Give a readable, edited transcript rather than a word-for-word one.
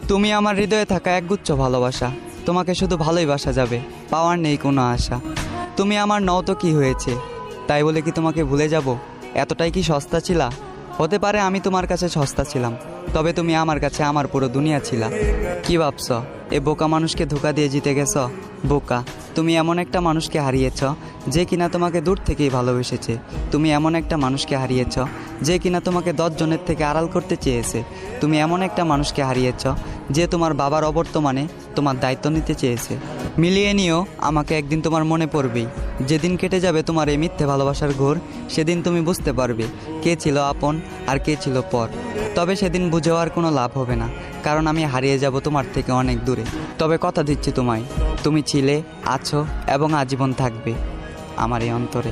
তুমি আমার হৃদয়ে থাকা একগুচ্ছ ভালোবাসা, তোমাকে শুধু ভালোই বাসা যাবে, পাওয়ার নেই কোনো আশা। তুমি আমার নও তো কি হয়েছে, তাই বলে কি তোমাকে ভুলে যাব? এতটাই কি সস্তা ছিলা? হতে পারে আমি তোমার কাছে সস্তা ছিলাম, তবে তুমি আমার কাছে আমার পুরো দুনিয়া ছিলা। কি ভাবছ এ বোকা মানুষকে ধোকা দিয়ে জিতে গেছ? বোকা, তুমি এমন একটা মানুষকে হারিয়েছ যে কিনা তোমাকে দূর থেকেই ভালোবেসেছে। তুমি এমন একটা মানুষকে হারিয়েছ যে কিনা তোমাকে 10 জনের থেকে আড়াল করতে চেয়েছে। তুমি এমন একটা মানুষকে হারিয়েছ যে তোমার বাবার অবর্তমানে তোমার দায়িত্ব নিতে চেয়েছে। মিলিয়ে নিও, আমাকে একদিন তোমার মনে পড়বেই। যেদিন কেটে যাবে তোমার এই মিথ্যে ভালোবাসার ঘোর, সেদিন তুমি বুঝতে পারবে কে ছিল আপন আর কে ছিল পর। তবে সেদিন বুঝেও আর কোনো লাভ হবে না, কারণ আমি হারিয়ে যাব তোমার থেকে অনেক দূরে। তবে কথা দিচ্ছি তোমায়, তুমি ছিলে, আছো এবং আজীবন থাকবে আমার এই অন্তরে।